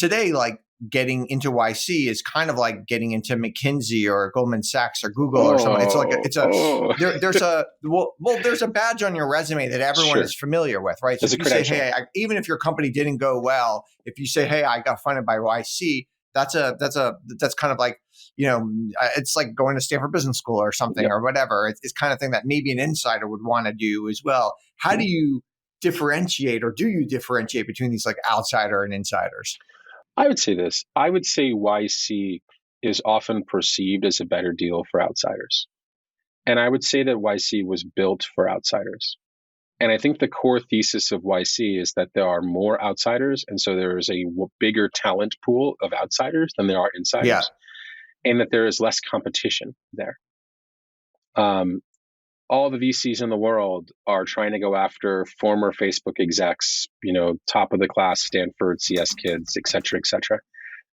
today, like getting into YC is kind of like getting into McKinsey or Goldman Sachs or Google or someone. It's like there's a badge on your resume that everyone is familiar with, right? So if you say, hey, even if your company didn't go well, if you say, hey, I got funded by YC, that's kind of like, it's like going to Stanford Business School or something or whatever. It's kind of thing that maybe an insider would want to do as well. How do you differentiate, or do you differentiate between these like outsider and insiders? I would say this. I would say YC is often perceived as a better deal for outsiders. And I would say that YC was built for outsiders. And I think the core thesis of YC is that there are more outsiders. And so there is a bigger talent pool of outsiders than there are insiders. Yeah. And that there is less competition there. All the VCs in the world are trying to go after former Facebook execs, top of the class, Stanford, CS kids, et cetera, et cetera.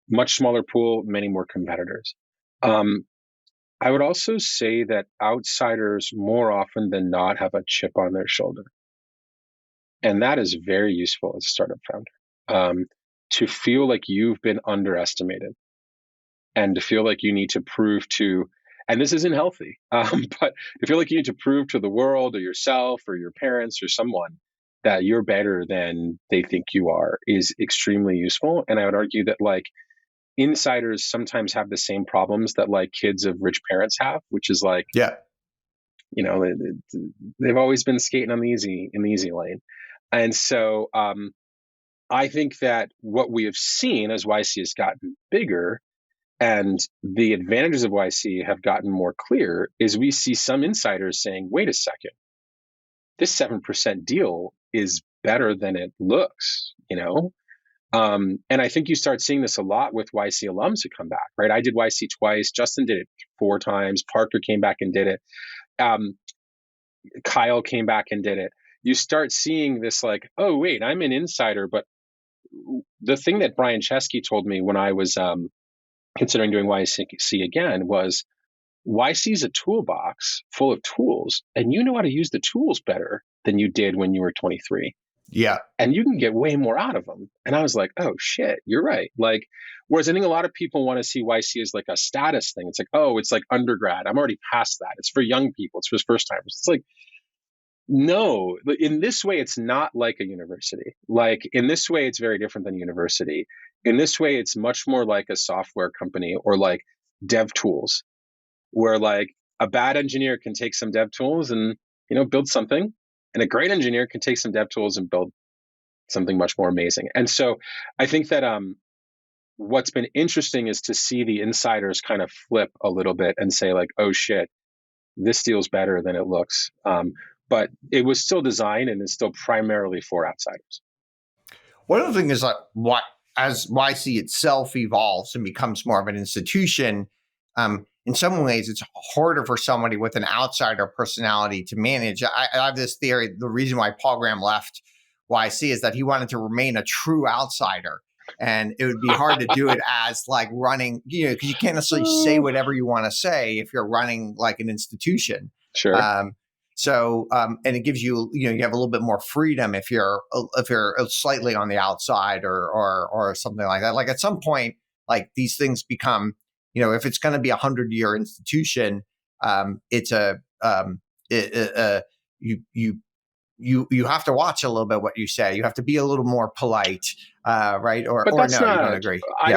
Much smaller pool, many more competitors. I would also say that outsiders more often than not have a chip on their shoulder. And that is very useful as a startup founder, to feel like you've been underestimated and to feel like you need to prove to, and this isn't healthy, but to feel like you need to prove to the world or yourself or your parents or someone that you're better than they think you are is extremely useful. And I would argue that like insiders sometimes have the same problems that like kids of rich parents have, which is like, they've always been skating on the easy lane. And so I think that what we have seen as YC has gotten bigger and the advantages of YC have gotten more clear is we see some insiders saying, wait a second, this 7% deal is better than it looks, And I think you start seeing this a lot with YC alums who come back, right? I did YC twice. Justin did it 4 times. Parker came back and did it. Kyle came back and did it. You start seeing this like, oh, wait, I'm an insider. But the thing that Brian Chesky told me when I was considering doing YC again was YC is a toolbox full of tools, and you know how to use the tools better than you did when you were 23. Yeah. And you can get way more out of them. And I was like, oh shit, you're right. Like, whereas I think a lot of people want to see YC as like a status thing. It's like, oh, it's like undergrad. I'm already past that. It's for young people. It's for first timers. It's like, no, in this way, it's not like a university. Like in this way, it's very different than a university. In this way, it's much more like a software company or like dev tools, where like a bad engineer can take some dev tools and, build something. And a great engineer can take some dev tools and build something much more amazing. And so I think that what's been interesting is to see the insiders kind of flip a little bit and say like, oh shit, this deal's better than it looks. But it was still designed and is still primarily for outsiders. One of the things is like as YC itself evolves and becomes more of an institution, in some ways, it's harder for somebody with an outsider personality to manage. I have this theory. The reason why Paul Graham left YC is that he wanted to remain a true outsider. And it would be hard to do it as like running, because you can't necessarily say whatever you want to say if you're running like an institution. Sure. And it gives you, you have a little bit more freedom if you're slightly on the outside or something like that. Like at some point, like these things become, if it's going to be 100-year institution, it's you have to watch a little bit what you say. You have to be a little more polite, right? Or no, you don't agree. I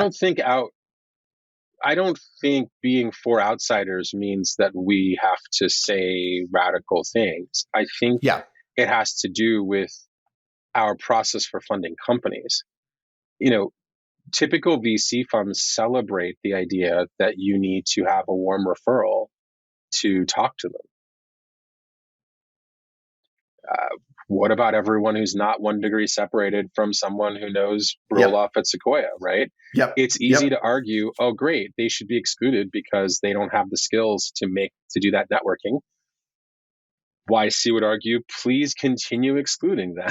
don't think being for outsiders means that we have to say radical things. I think it has to do with our process for funding companies. Typical VC funds celebrate the idea that you need to have a warm referral to talk to them. What about everyone who's not 1 degree separated from someone who knows Roloff at Sequoia, right? Yep. It's easy to argue, oh, great, they should be excluded because they don't have the skills to do that networking. YC would argue, please continue excluding them.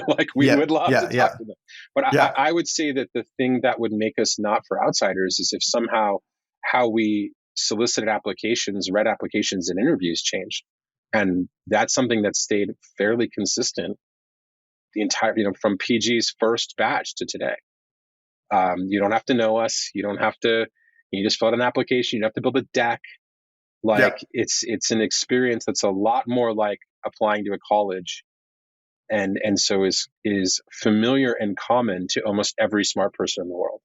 Like we would love to talk to them. But I would say that the thing that would make us not for outsiders is if somehow how we solicited applications, read applications and interviews changed. And that's something that stayed fairly consistent the entire, from PG's first batch to today. You don't have to know us. You don't have to. You just fill out an application. You don't have to build a deck. Yeah. Like it's an experience that's a lot more like applying to a college, and so is familiar and common to almost every smart person in the world.